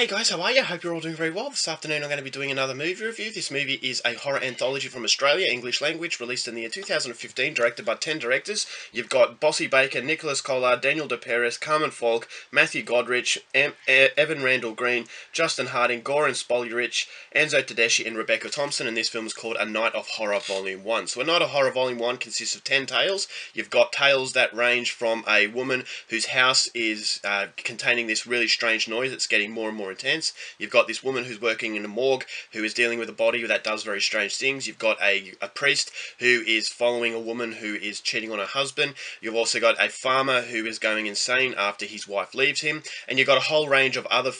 Hey guys, how are you? Hope you're all doing very well. This afternoon I'm going to be doing another movie review. This movie is a horror anthology from Australia, English language, released in the year 2015, directed by 10 directors. You've got Bossy Baker, Nicholas Collard, Daniel De Perez, Carmen Falk, Matthew Godrich, Evan Randall Green, Justin Harding, Goran Spolyarich, Enzo Tedeschi and Rebecca Thompson, and this film is called A Night of Horror Volume 1. So A Night of Horror Volume 1 consists of 10 tales. You've got tales that range from a woman whose house is containing this really strange noise that's getting more and more intense. You've got this woman who's working in a morgue who is dealing with a body that does very strange things. You've got a priest who is following a woman who is cheating on her husband. You've also got a farmer who is going insane after his wife leaves him. And you've got a whole range of other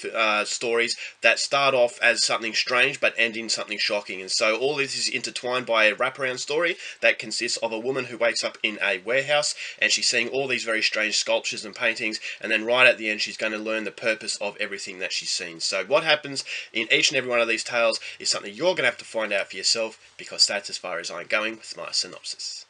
stories that start off as something strange but end in something shocking. And so all this is intertwined by a wraparound story that consists of a woman who wakes up in a warehouse and she's seeing all these very strange sculptures and paintings, and then right at the end she's going to learn the purpose of everything that she's seen. So what happens in each and every one of these tales is something you're going to have to find out for yourself, because that's as far as I'm going with my synopsis.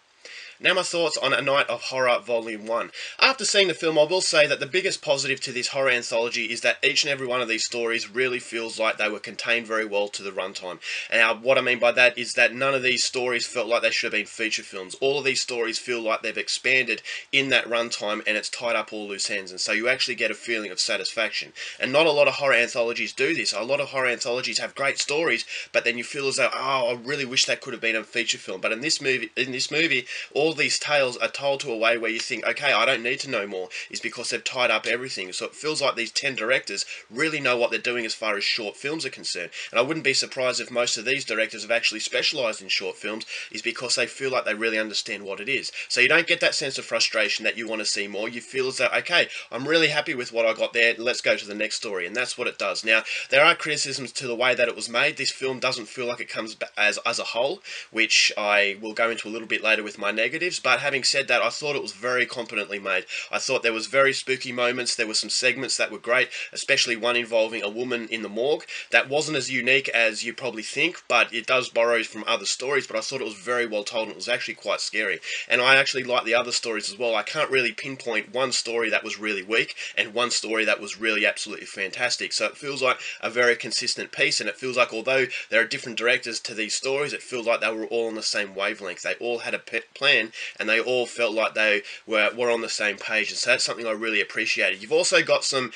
Now my thoughts on A Night of Horror Volume 1. After seeing the film, I will say that the biggest positive to this horror anthology is that each and every one of these stories really feels like they were contained very well to the runtime. And what I mean by that is that none of these stories felt like they should have been feature films. All of these stories feel like they've expanded in that runtime and it's tied up all loose ends, and so you actually get a feeling of satisfaction. And not a lot of horror anthologies do this. A lot of horror anthologies have great stories, but then you feel as though, oh, I really wish that could have been a feature film. But in this movie, all these tales are told to a way where you think, okay, I don't need to know more, is because they've tied up everything. So it feels like these 10 directors really know what they're doing as far as short films are concerned. And I wouldn't be surprised if most of these directors have actually specialised in short films, is because they feel like they really understand what it is. So you don't get that sense of frustration that you want to see more. You feel as though, okay, I'm really happy with what I got there, let's go to the next story. And that's what it does. Now, there are criticisms to the way that it was made. This film doesn't feel like it comes as a whole, which I will go into a little bit later with my negatives. But having said that, I thought it was very competently made. I thought there was very spooky moments. There were some segments that were great, especially one involving a woman in the morgue. That wasn't as unique as you probably think, but it does borrow from other stories. But I thought it was very well told, and it was actually quite scary. And I actually like the other stories as well. I can't really pinpoint one story that was really weak and one story that was really absolutely fantastic. So it feels like a very consistent piece, and it feels like although there are different directors to these stories, it feels like they were all on the same wavelength. They all had a plan, and they all felt like they were on the same page, and so that's something I really appreciated. You've also got some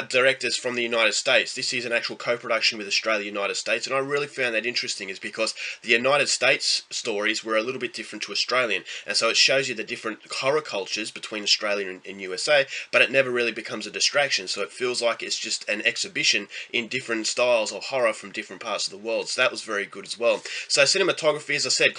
directors from the United States. This is an actual co-production with Australia, United States, and I really found that interesting, is because the United States stories were a little bit different to Australian, and so it shows you the different horror cultures between Australia and USA, but it never really becomes a distraction, so it feels like it's just an exhibition in different styles of horror from different parts of the world. So that was very good as well. So cinematography, as I said,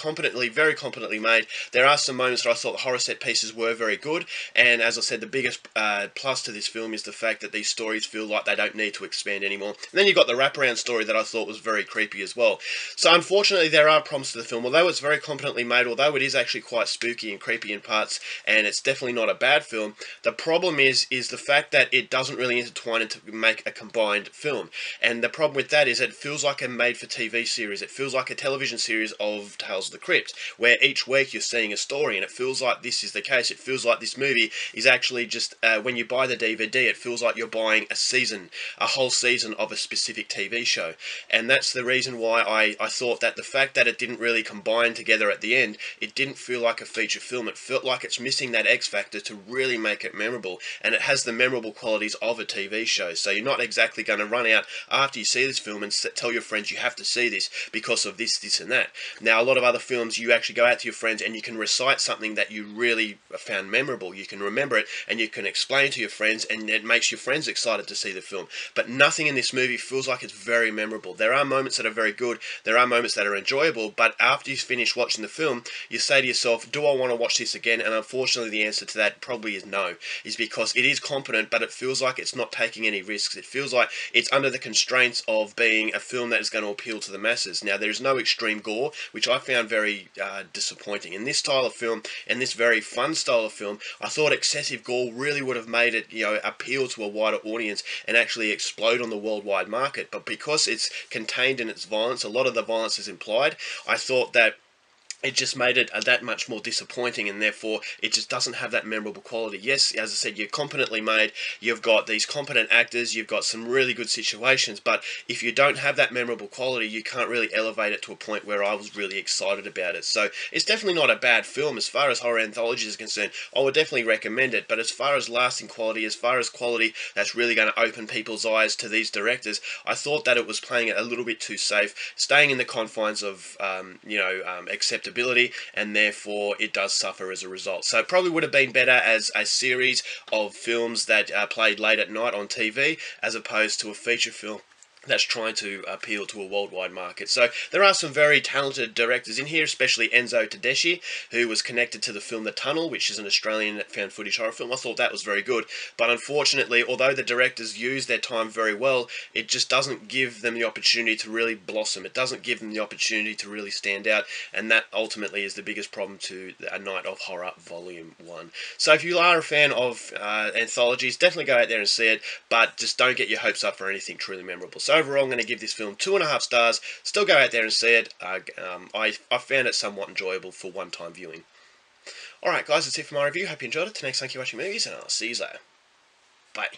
very competently made. There are some moments that I thought the horror set pieces were very good, and as I said, the biggest plus to this film is the fact that these stories feel like they don't need to expand anymore. And then you've got the wraparound story that I thought was very creepy as well. So unfortunately, there are problems to the film. Although it's very competently made, although it is actually quite spooky and creepy in parts, and it's definitely not a bad film, the problem is the fact that it doesn't really intertwine into make a combined film. And the problem with that is it feels like a made-for-TV series. It feels like a television series of Tales of the Crypt, where each week you're seeing a story, and it feels like this is the case. It feels like this movie is actually just, when you buy the DVD, it feels like you're buying a whole season of a specific TV show. And that's the reason why I thought that the fact that it didn't really combine together at the end, it didn't feel like a feature film. It felt like it's missing that X factor to really make it memorable, and it has the memorable qualities of a TV show. So you're not exactly going to run out after you see this film and tell your friends you have to see this because of this, this and that. Now, a lot of other films, you actually go out to your friends and you can recite something that you really found memorable. You can remember it and you can explain to your friends, and it makes your friends excited to see the film. But nothing in this movie feels like it's very memorable. There are moments that are very good, there are moments that are enjoyable, but after you finish watching the film, you say to yourself, do I want to watch this again? And unfortunately the answer to that probably is no, is because it is competent, but it feels like it's not taking any risks. It feels like it's under the constraints of being a film that is going to appeal to the masses. Now, there's no extreme gore, which I found very disappointing. In this style of film, and this very fun style of film, I thought excessive gore really would have made it, appeal to a wider audience and actually explode on the worldwide market. But because it's contained in its violence, a lot of the violence is implied, I thought that it just made it that much more disappointing, and therefore it just doesn't have that memorable quality. Yes, as I said, you're competently made, you've got these competent actors, you've got some really good situations, but if you don't have that memorable quality, you can't really elevate it to a point where I was really excited about it. So it's definitely not a bad film. As far as horror anthologies is concerned, I would definitely recommend it, but as far as lasting quality, as far as quality that's really going to open people's eyes to these directors, I thought that it was playing it a little bit too safe, staying in the confines of acceptability, and therefore it does suffer as a result. So it probably would have been better as a series of films that played late at night on TV, as opposed to a feature film that's trying to appeal to a worldwide market. So there are some very talented directors in here, especially Enzo Tedeschi, who was connected to the film The Tunnel, which is an Australian found footage horror film. I thought that was very good, but unfortunately, although the directors use their time very well, it just doesn't give them the opportunity to really blossom. It doesn't give them the opportunity to really stand out, and that ultimately is the biggest problem to A Night of Horror Volume 1. So if you are a fan of anthologies, definitely go out there and see it, but just don't get your hopes up for anything truly memorable. So overall, I'm going to give this film 2.5 stars. Still go out there and see it. I found it somewhat enjoyable for one-time viewing. Alright guys, that's it for my review. Hope you enjoyed it. Till next time, keep watching movies, and I'll see you later. Bye.